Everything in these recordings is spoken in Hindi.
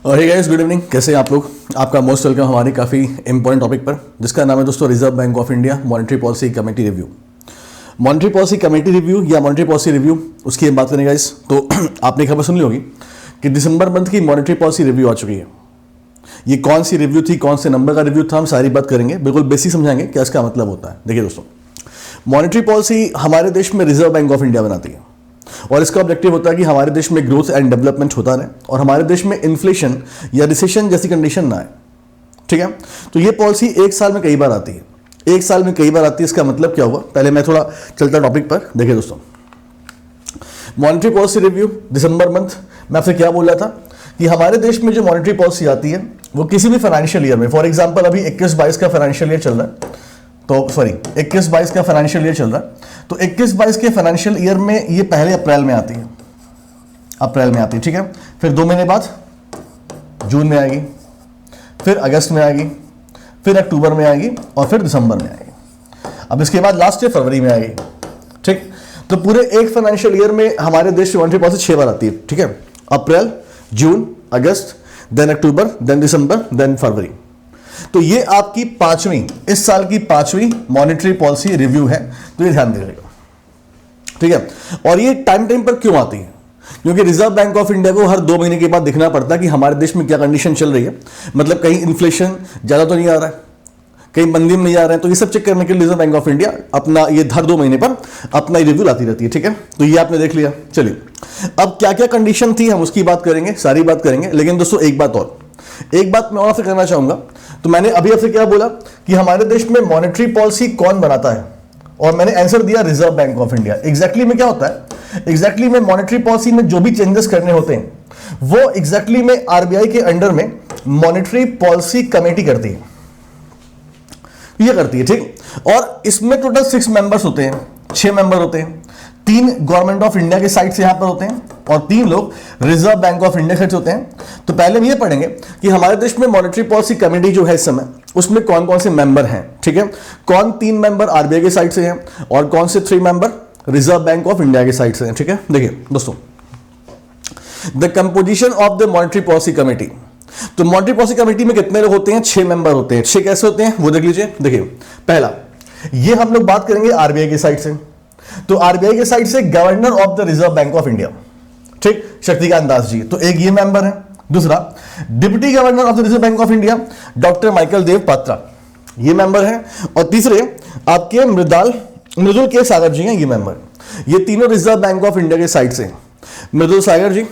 और हे गाइस, गुड इवनिंग। कैसे हैं आप लोग? आपका मोस्ट वेलकम हमारी काफ़ी इंपॉर्टेंट टॉपिक पर, जिसका नाम है दोस्तों reserve Bank of India monetary policy committee review. Monetary policy committee review या मॉनेटरी पॉलिसी रिव्यू, उसकी हम बात करें गाइस। तो आपने खबर सुन ली होगी कि दिसंबर मंथ की मॉनेटरी पॉलिसी रिव्यू आ चुकी है। ये कौन सी रिव्यू थी, कौन से नंबर का रिव्यू था, हम सारी बात करेंगे, बिल्कुल बेसिक समझाएंगे क्या इसका मतलब होता है। देखिए दोस्तों, मॉनेटरी पॉलिसी हमारे देश में रिजर्व बैंक ऑफ इंडिया बनाती है और इसका ऑब्जेक्टिव होता है कि हमारे देश में ग्रोथ एंड डेवलपमेंट होता रहे और हमारे देश में इन्फ्लेशन या रिसेशन जैसी कंडीशन ना आए। ठीक है, तो ये पॉलिसी एक साल में कई बार आती है। एक साल में कई बार आती है, इसका मतलब क्या हुआ? पहले मैं थोड़ा चलता टॉपिक पर। देखिए दोस्तों, मॉनेटरी पॉलिसी रिव्यू दिसंबर मंथ, मैं आपसे क्या बोल रहा था कि हमारे देश में जो मॉनेटरी पॉलिसी आती है वो किसी भी फाइनेंशियल ईयर में, फॉर एग्जाम्पल अभी 21-22 का फाइनेंशियल ईयर चल रहा है, तो सॉरी 21-22 का फाइनेंशियल ईयर चल रहा है, तो 21-22 के फाइनेंशियल ईयर में ये पहले अप्रैल में आती है। अप्रैल में आती है, ठीक है। फिर 2 महीने बाद जून में आएगी, फिर अगस्त में आएगी, फिर अक्टूबर में आएगी और फिर दिसंबर में आएगी। अब इसके बाद लास्ट ईयर फरवरी में आएगी। ठीक, तो पूरे एक फाइनेंशियल ईयर में हमारे देश की मॉनेटरी पॉलिसी 6 बार आती है। ठीक है, अप्रैल, जून, अगस्त, देन अक्टूबर, देन दिसंबर, देन फरवरी। तो ये आपकी पांचवी, इस साल की पांचवी मॉनेटरी पॉलिसी रिव्यू है, तो ये ध्यान दीजिएगा। ठीक है, और ये टाइम टाइम पर क्यों आती है? क्योंकि रिजर्व बैंक ऑफ इंडिया को हर 2 महीने के बाद दिखना पड़ता है कि हमारे देश में क्या कंडीशन चल रही है, मतलब कहीं इन्फ्लेशन ज्यादा तो नहीं आ रहा है, कहीं मंदी में नहीं आ रहे हैं, तो ये सब चेक करने के लिए रिजर्व बैंक ऑफ इंडिया अपना ये हर 2 महीने पर अपना रिव्यू लाती रहती है। ठीक है, तो ये आपने देख लिया। चलिए, अब क्या क्या कंडीशन थी हम उसकी बात करेंगे, सारी बात करेंगे। लेकिन दोस्तों एक बात मैं और आपसे करना चाहूंगा। तो मैंने अभी आपसे क्या बोला कि हमारे देश में मॉनेटरी पॉलिसी कौन बनाता है, और मैंने आंसर दिया reserve Bank of India. Exactly में क्या होता है? एग्जैक्टली में मॉनेटरी पॉलिसी में जो भी चेंजेस करने होते हैं वो एग्जैक्टली में आरबीआई के अंडर में मॉनेटरी पॉलिसी कमेटी करती है, ये करती है। ठीक, और इसमें टोटल 6 मेंबर्स होते हैं, 6 मेंबर होते हैं। 3 गवर्नमेंट ऑफ इंडिया के साइड से यहां पर होते हैं और 3 लोग रिजर्व बैंक ऑफ इंडिया से होते हैं। तो पहले हम ये पढ़ेंगे कि हमारे देश में मॉनेटरी पॉलिसी कमेटी जो है इस समय, उसमें कौन कौन से मेंबर हैं। ठीक है, कौन 3 मेंबर आरबीआई के साइड से हैं और कौन से 3 member reserve Bank of India के साइड से हैं। ठीक है, देखिए दोस्तों, the composition of the monetary policy committee. तो मॉनेटरी पॉलिसी कमेटी में कितने लोग होते हैं? 6 मेंबर होते हैं। 6 कैसे होते हैं वो देख लीजिए। देखिए, पहला, ये हम लोग बात करेंगे आरबीआई के साइड से। तो आरबीआई के साइड से governor of the Reserve Bank of India, ठीक, शक्तिकांत दास जी, तो एक ये मेंबर है। दूसरा, deputy governor of the Reserve Bank of India doctor Michael Dev Patra, ये मेंबर है। और तीसरे आपके मृदुल के सागर जी हैं, ये मेंबर। ये तीनों रिजर्व बैंक ऑफ इंडिया के साइड से, मृदुल सागर जी,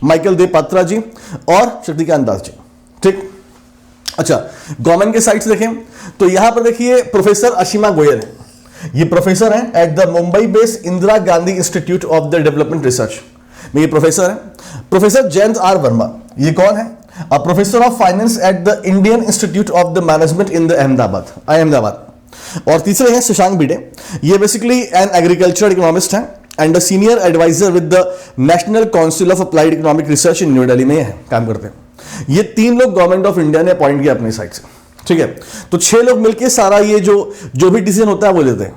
माइकल देव पात्रा जी और शक्तिकांत दास जी। ठीक, अच्छा, गवर्नमेंट के साइड से देखें तो यहां पर देखिए प्रोफेसर असीमा गोयल है, ये प्रोफेसर हैं at the Mumbai based Indira Gandhi institute of the development research में, ये प्रोफेसर हैं। प्रोफेसर जयंत आर वर्मा, ये कौन है? Professor of finance at the Indian Institute of the Management in the Ahmedabad. और तीसरे हैं शशांक भिडे, ये बेसिकली एन एग्रीकल्चर इकोनॉमिस्ट हैं and the senior adviser with the National Council of Applied Economic Research in New Delhi में है, काम करते हैं। ये 3 लोग गवर्नमेंट ऑफ इंडिया ने अपॉइंट किया अपनी साइड से। ठीक है, तो 6 लोग मिलकर सारा ये जो भी डिसीजन होता है वो लेते हैं।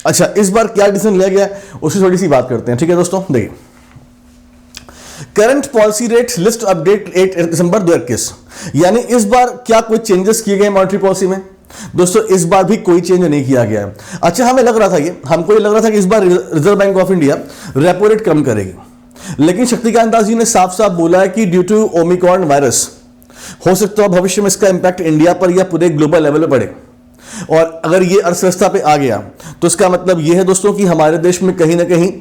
अच्छा, इस बार क्या डिसीजन लिया गया उसकी थोड़ी सी बात करते हैं। ठीक है दोस्तों, देखिए, current policy rate list update 8 दिसंबर 2021, यानी इस बार क्या कोई चेंजेस किए गए मॉनेटरी पॉलिसी में? दोस्तों इस बार भी कोई चेंज नहीं किया गया है। अच्छा, हमको ये लग रहा था कि इस बार Reserve Bank of India repo rate कम करेगी, लेकिन शक्तिकांत दास जी ने साफ साफ बोला है कि ड्यू टू ओमिक्रॉन वायरस हो सकता है भविष्य में इसका इंपैक्ट इंडिया पर या पूरे ग्लोबल लेवल पर पड़े, और अगर ये अर्थव्यवस्था पे आ गया तो इसका मतलब ये है दोस्तों कि हमारे देश में कहीं ना कहीं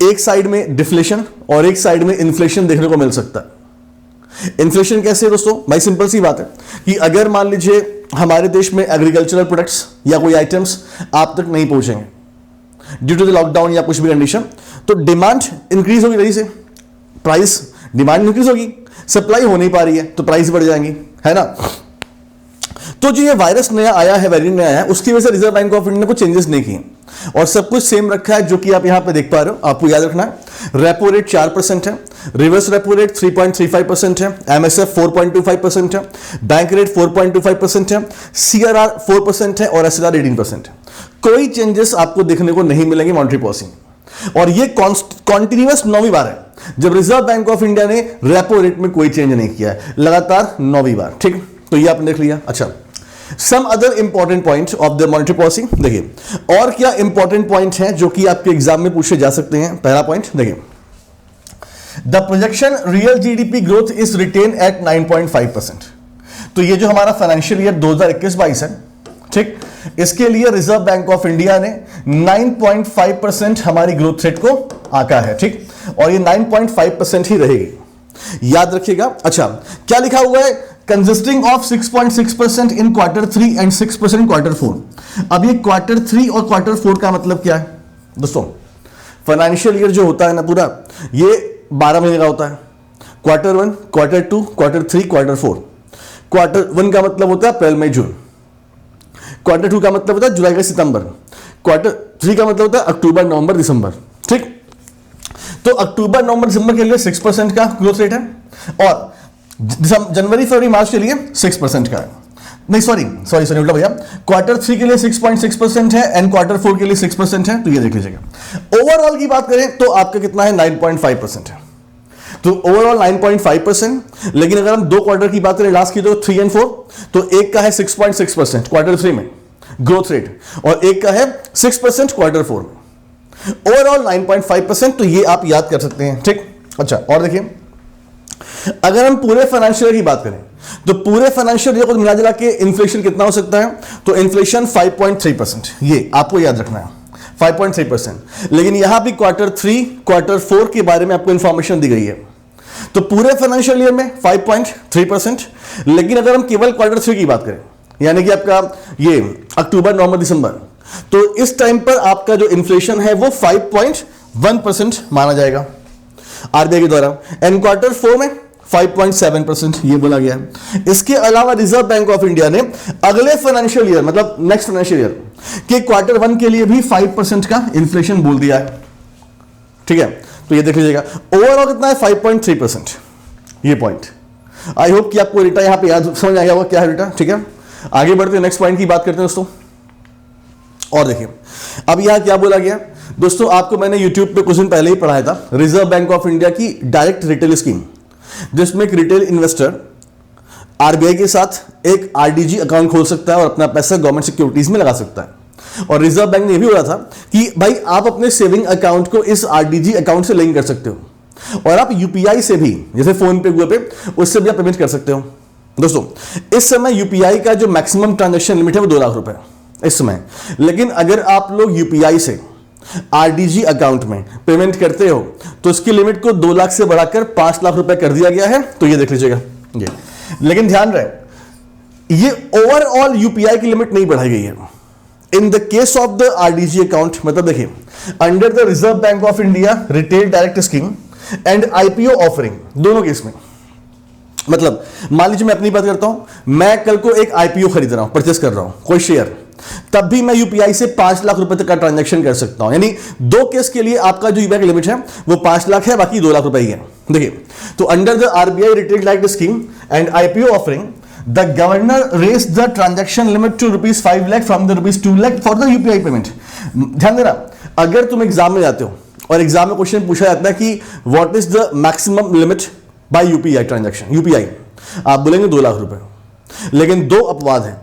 एक साइड में डिफ्लेशन और एक साइड में इन्फ्लेशन देखने को मिल सकता है। इन्फ्लेशन कैसे है दोस्तों? भाई सिंपल सी बात है कि अगर मान लीजिए हमारे देश में एग्रीकल्चरल प्रोडक्ट्स या कोई आइटम्स आप तक नहीं पहुंचेंगे ड्यू टू द लॉकडाउन या कुछ भी कंडीशन, तो डिमांड इंक्रीज होगी, रही से प्राइस, डिमांड इंक्रीज होगी, सप्लाई हो नहीं पा रही है तो प्राइस बढ़ जाएंगी, है ना। तो जो ये वायरस नया आया है, वेरिएंट नया आया है, उसकी वजह से रिजर्व बैंक ऑफ इंडिया ने कुछ चेंजेस नहीं किए और सब कुछ सेम रखा है, जो कि आप यहां पे देख पा रहे हो। आपको याद रखना है, रेपो रेट 4% है, रिवर्स रेपो रेट 3.35% है, एमएसएफ 4.25% है, बैंक रेट 4.25% है, सीआरआर 4% है और एसएलआर 18% है। कोई चेंजेस आपको देखने को नहीं मिलेंगे मॉनेटरी पॉलिसी में, और ये कॉन्टिन्यूअस 9वीं बार है जब रिजर्व बैंक ऑफ इंडिया ने रेपो रेट में कोई चेंज नहीं किया है, लगातार 9वीं बार। ठीक, तो ये आपने देख लिया। अच्छा, some other important point of the monetary policy, देखिए और क्या इंपॉर्टेंट पॉइंट हैं जो कि आपके एग्जाम में पूछे जा सकते हैं। पहला पॉइंट देखिए, the projection real GDP growth is retain at 9.5%। तो ये जो हमारा फाइनेंशियल ईयर 2021-22 है, ठीक, इसके लिए रिजर्व बैंक ऑफ इंडिया ने 9.5% हमारी ग्रोथ रेट को आंका है। ठीक, और ये 9.5% ही रहेगी, याद रखिएगा। अच्छा, क्या लिखा हुआ है, consisting of 6.6% in Q3 and 6% Q4। अब ये Q3 और Q4 का मतलब क्या है दोस्तों? फाइनेंशियल ईयर जो होता है ना पूरा, ये 12 महीने का होता है। Q1, Q2, Q3, Q4। Q1 का मतलब होता है अप्रैल मई जून, Q2 का मतलब होता है जुलाई से सितंबर, Q3 का मतलब होता है अक्टूबर नवंबर दिसंबर। ठीक, तो अक्टूबर नवंबर दिसंबर के लिए 6% का ग्रोथ रेट है और जनवरी फरवरी मार्च के लिए 6% का है। नहीं, सॉरी उल्टा भैया, Q3 के लिए 6.6% है एंड Q4 के लिए 6% है। तो ये देख लीजिएगा। ओवरऑल की बात करें तो आपका कितना है, 9.5% है। तो ओवरऑल 9.5%। लेकिन अगर हम 2 क्वार्टर की बात करें, लास्ट की, तो 3 और 4, तो एक का है 6.6% Q3 में ग्रोथ रेट और एक का है 6% Q4 में। ओवरऑल 9.5%। तो ये आप याद कर सकते हैं। ठीक, अच्छा, और देखिए अगर हम पूरे फाइनेंशियल ईयर की बात करें तो पूरे फाइनेंशियल ईयर को मिला जुला के इन्फ्लेशन कितना हो सकता है, तो इन्फ्लेशन 5.3%, ये आपको याद रखना है, 5.3%। लेकिन यहां भी Q3 Q4 के बारे में आपको इंफॉर्मेशन दी गई है। तो पूरे फाइनेंशियल ईयर में 5.3%। लेकिन अगर हम केवल Q3 की बात करें, यानी कि आपका ये अक्टूबर नवंबर दिसंबर, तो इस टाइम पर आपका जो इन्फ्लेशन है वो 5.1% माना जाएगा आरबीआई के द्वारा, एंड Q4 में 5.7% ये बोला गया है। इसके अलावा रिजर्व बैंक ऑफ इंडिया ने अगले फाइनेंशियल ईयर, मतलब नेक्स्ट फाइनेंशियल ईयर के Q1 के लिए भी 5% का इन्फ्लेशन बोल दिया है। ठीक है, तो ये देख लीजिएगा। ओवरऑल कितना है, 5.3%। ये पॉइंट, आई होप कि आपको डेटा यहां पे याद समझ आ गया होगा क्या है डेटा। ठीक है, आगे बढ़ते हैं, नेक्स्ट पॉइंट की बात करते हैं दोस्तों। और देखिए अब यहां क्या बोला गया दोस्तों, आपको मैंने YouTube पे कुछ दिन पहले ही पढ़ाया था, रिजर्व बैंक ऑफ इंडिया की डायरेक्ट रिटेल स्कीम, जिसमें एक रिटेल इन्वेस्टर आरबीआई के साथ एक आरडीजी अकाउंट खोल सकता है और अपना पैसा गवर्नमेंट सिक्योरिटीज में लगा सकता है। और रिजर्व बैंक ने यह भी बोला था कि भाई आप अपने सेविंग अकाउंट को इस आरडीजी अकाउंट से लिंक कर सकते हो और आप यूपीआई से भी, जैसे फोन पे, गूगल पे, उससे भी आप पेमेंट कर सकते हो। दोस्तों इस समय यूपीआई का जो मैक्सिमम ट्रांजैक्शन लिमिट है वो 2 लाख रुपए इस समय। लेकिन अगर आप लोग यूपीआई से आरडीजी अकाउंट में पेमेंट करते हो तो इसकी लिमिट को 2 लाख से बढ़ाकर 5 लाख रुपए कर दिया गया है। तो ये देख लीजिएगा ये, लेकिन ध्यान रहे ये ओवरऑल यूपीआई की लिमिट नहीं बढ़ाई गई है। In the case of the RDG account, मतलब देखिए under the Reserve Bank of India retail direct scheme and IPO offering, दोनों केस में, मतलब मान लीजिए मैं अपनी बात करता हूं, मैं कल को एक आईपीओ खरीद रहा हूं, परचेस कर रहा हूं कोई शेयर, तब भी मैं यूपीआई से 5 लाख रुपए तक का ट्रांजैक्शन कर सकता हूं। यानी 2 केस के लिए आपका जो यूपीआई की लिमिट है वो 5 लाख है, बाकी 2 लाख रुपए ही है। देखिए, तो under the RBI retail direct scheme and IPO offering the governor raise the transaction limit to ₹5 lakh from the ₹2 lakh for the UPI payment. ध्यान देना, अगर तुम एग्जाम में जाते हो और एग्जाम में क्वेश्चन पूछा जाता है कि what is the maximum limit by UPI transaction, UPI, आप बोलेंगे 2 लाख रुपए। लेकिन 2 अपवाद हैं,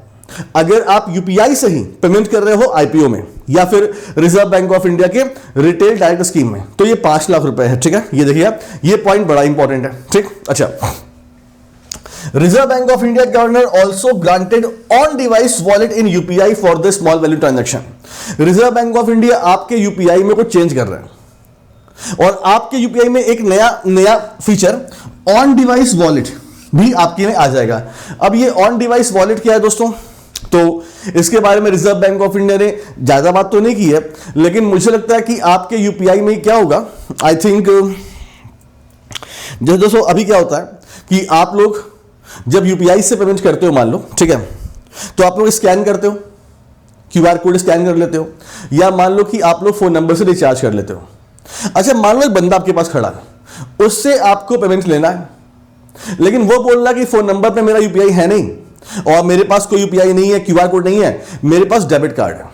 अगर आप यूपीआई से ही पेमेंट कर रहे हो आईपीओ में या फिर रिजर्व बैंक ऑफ इंडिया के रिटेल डायरेक्ट स्कीम में, तो ये 5 लाख रुपए है। ठीक है, ये देखिए आप, ये पॉइंट बड़ा इंपॉर्टेंट है। ठीक, अच्छा, reserve Bank of India governor also granted on device wallet in UPI for the small value transaction. Reserve Bank of India आपके यूपीआई में कुछ चेंज कर रहा है और आपके यूपीआई में एक नया फीचर ऑन डिवाइस वॉलेट भी आपके में आ जाएगा। अब ये ऑन डिवाइस वॉलेट क्या है दोस्तों, तो इसके बारे में रिजर्व बैंक ऑफ इंडिया ने ज्यादा बात तो नहीं की है, लेकिन मुझे लगता है कि आपके यूपीआई में क्या होगा, आई थिंक, जैसे दोस्तों अभी क्या होता है कि आप लोग जब यूपीआई से पेमेंट करते हो, मान लो, ठीक है, तो आप लोग स्कैन करते हो, क्यूआर कोड स्कैन कर लेते हो, या मान लो कि आप लोग फोन नंबर से रिचार्ज कर लेते हो। अच्छा, मान लो एक बंदा आपके पास खड़ा है, उससे आपको पेमेंट लेना है, लेकिन वो बोल रहा है कि फोन नंबर पे मेरा यूपीआई है नहीं और मेरे पास कोई यूपीआई नहीं है, क्यूआर कोड नहीं है, मेरे पास डेबिट कार्ड है।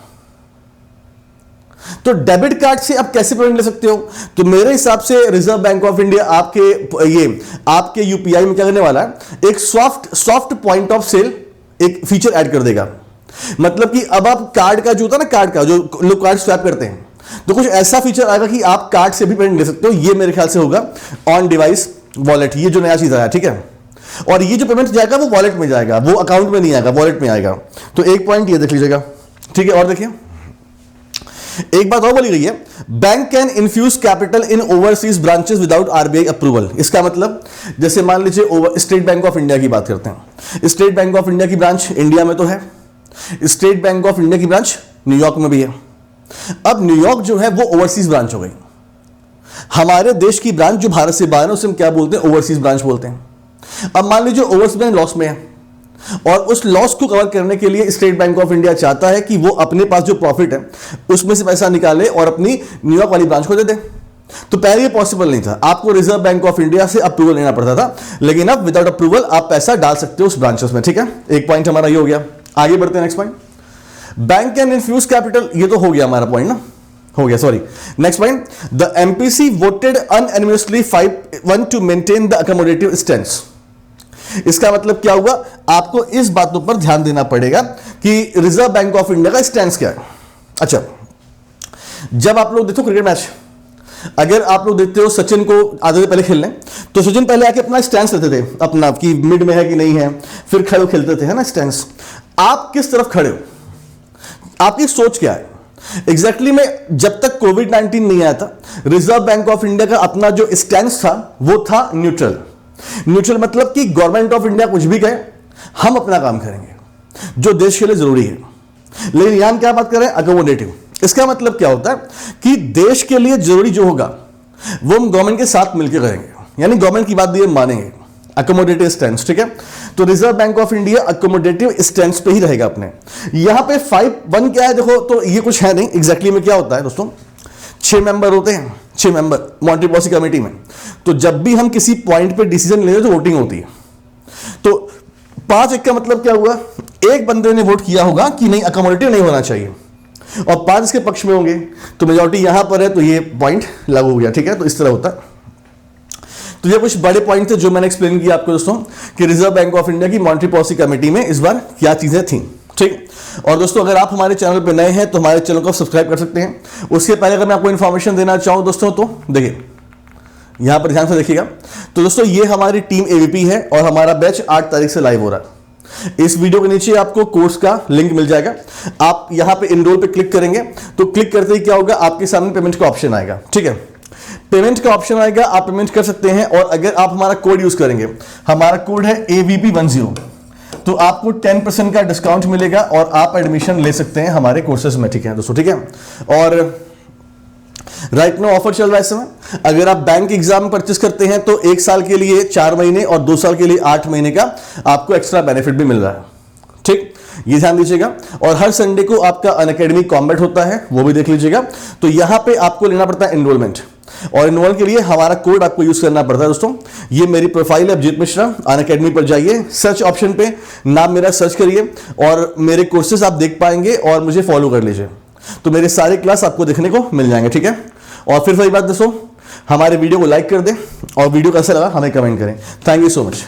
तो डेबिट कार्ड से आप कैसे पेमेंट ले सकते हो? तो मेरे हिसाब से रिजर्व बैंक ऑफ इंडिया आपके यूपीआई में क्या करने वाला है, एक सॉफ्ट पॉइंट ऑफ सेल एक फीचर ऐड कर देगा। मतलब कि अब आप कार्ड का जो होता है ना, कार्ड का जो लोग कार्ड स्वैप करते हैं, तो कुछ ऐसा फीचर आएगा कि आप कार्ड से भी पेमेंट ले सकते हो। ये मेरे ख्याल से होगा ऑन डिवाइस वॉलेट, ये जो नया चीज आया, ठीक है। और ये जो पेमेंट जाएगा वो वॉलेट में जाएगा, वो अकाउंट में नहीं आएगा, वॉलेट में आएगा। तो एक पॉइंट ये देख लीजिएगा, ठीक है। और देखिए एक बात और बोली गई है, bank can infuse capital in overseas branches without RBI approval. इसका मतलब जैसे मान लीजिए स्टेट बैंक ऑफ इंडिया की बात करते हैं, स्टेट बैंक ऑफ इंडिया की ब्रांच इंडिया में तो है, स्टेट बैंक ऑफ इंडिया की ब्रांच न्यूयॉर्क में भी है। अब न्यूयॉर्क जो है वो ओवरसीज ब्रांच हो गई। हमारे देश की ब्रांच जो भारत से बाहर है उसे हम क्या बोलते हैं, ओवरसीज ब्रांच बोलते हैं। अब मान लीजिए ओवरसीज बैंक लॉस में है, और उस लॉस को कवर करने के लिए स्टेट बैंक ऑफ इंडिया चाहता है कि वो अपने पास जो प्रॉफिट है उसमें से पैसा निकाले और अपनी न्यूयॉर्क वाली ब्रांच को दे दे। तो पहले ये पॉसिबल नहीं था, आपको रिजर्व बैंक ऑफ इंडिया से अप्रूवल लेना पड़ता था, लेकिन अब विदाउट अप्रूवल आप पैसा डाल सकते हो उस ब्रांचेस में, ठीक है। एक पॉइंट हमारा ये हो गया। आगे बढ़ते हैं next point, bank can infuse capital, ये तो हो गया हमारा पॉइंट ना, हो गया, sorry. Next point, the MPC voted unanimously 5-1 to maintain the accommodative stance. इसका मतलब क्या हुआ, आपको इस बातों पर ध्यान देना पड़ेगा कि रिजर्व बैंक ऑफ इंडिया का स्टैंस क्या है। अच्छा, जब आप लोग देखो क्रिकेट मैच, अगर आप लोग देखते हो सचिन को आधे से पहले खेलने, तो सचिन पहले आके अपना स्टैंस लेते थे, अपना कि मिड में है कि नहीं है, फिर खड़े खेलते थे, है ना, स्टैंस। आप किस तरफ खड़े हो, आपकी सोच क्या है एग्जैक्टली में? जब तक कोविड-19 नहीं आया था, रिजर्व बैंक ऑफ इंडिया का अपना जो स्टैंस था वो था न्यूट्रल। न्यूट्रल मतलब कि गवर्नमेंट ऑफ इंडिया कुछ भी कहे, हम अपना काम करेंगे जो देश के लिए जरूरी है। लेकिन यहां हम क्या बात कर रहे हैं, अकोमोडेटिव। इसका मतलब क्या होता है कि देश के लिए जरूरी जो होगा वो हम गवर्नमेंट के साथ मिलकर करेंगे, यानी गवर्नमेंट की बात भी हम मानेंगे। अकोमोडेटिव स्टैंस, ठीक है। तो reserve Bank of India accommodative stance पे ही रहेगा अपने। यहां पे 5-1 क्या है देखो, तो ये कुछ है नहीं एग्जैक्टली में। क्या होता है दोस्तों, 6 मेंबर होते हैं, 6 मेंबर मॉनेटरी पॉलिसी कमेटी में। तो जब भी हम किसी पॉइंट पे डिसीजन ले रहे तो वोटिंग होती है। तो 5-1 का मतलब क्या हुआ, एक बंदे ने वोट किया होगा कि नहीं अकोमोडेटिव नहीं होना चाहिए, और 5 इसके पक्ष में होंगे, तो मेजॉरिटी यहां पर है, तो ये पॉइंट लागू हो गया, ठीक है। तो इस तरह होता है। तो ये कुछ बड़े पॉइंट थे जो मैंने एक्सप्लेन किया आपको दोस्तों, कि रिजर्व बैंक ऑफ इंडिया की मॉनेटरी पॉलिसी कमेटी में इस बार क्या चीजें थी, ठीक। और दोस्तों अगर आप हमारे चैनल पर नए हैं तो हमारे चैनल को सब्सक्राइब कर सकते हैं। उसके पहले अगर मैं आपको इन्फॉर्मेशन देना चाहूं दोस्तों, तो देखिए यहां पर ध्यान से देखिएगा। तो दोस्तों ये हमारी टीम एवीपी है और हमारा बैच 8 तारीख से लाइव हो रहा है। इस वीडियो के नीचे आपको कोर्स का लिंक मिल जाएगा, आप यहां पे इनरोल पे क्लिक करेंगे, तो क्लिक करते ही क्या होगा, आपके सामने पेमेंट का ऑप्शन आएगा, ठीक है। पेमेंट का ऑप्शन आएगा, आप पेमेंट कर सकते हैं। और अगर आप हमारा कोड यूज करेंगे, हमारा कोड है AVP10, तो आपको 10% का डिस्काउंट मिलेगा और आप एडमिशन ले सकते हैं हमारे कोर्सेज में, ठीक है दोस्तों, ठीक है। और राइट नाउ ऑफर चल रहा है इस समय। अगर आप बैंक एग्जाम परचेस करते हैं तो 1 साल के लिए 4 महीने और 2 साल के लिए 8 महीने का आपको एक्स्ट्रा बेनिफिट भी मिल रहा है, ठीक, ये ध्यान दीजिएगा। और हर संडे को आपका अनअकैडमी कॉम्बैट होता है, वो भी देख लीजिएगा। तो यहां पे आपको लेना पड़ता है एनरोलमेंट, और इनरोल के लिए हमारा कोड आपको यूज करना पड़ता है दोस्तों। ये मेरी प्रोफाइल है अभिजीत मिश्रा, अनअकैडमी पर जाइए, सर्च ऑप्शन पे नाम मेरा सर्च करिए और मेरे कोर्सेज आप देख पाएंगे और मुझे फॉलो कर लीजिए, तो मेरे सारे क्लास आपको देखने को मिल जाएंगे, ठीक है। और फिर वही बात दोस्तों, हमारे वीडियो को लाइक कर दें और वीडियो कैसा लगा हमें कमेंट करें। Thank you so much.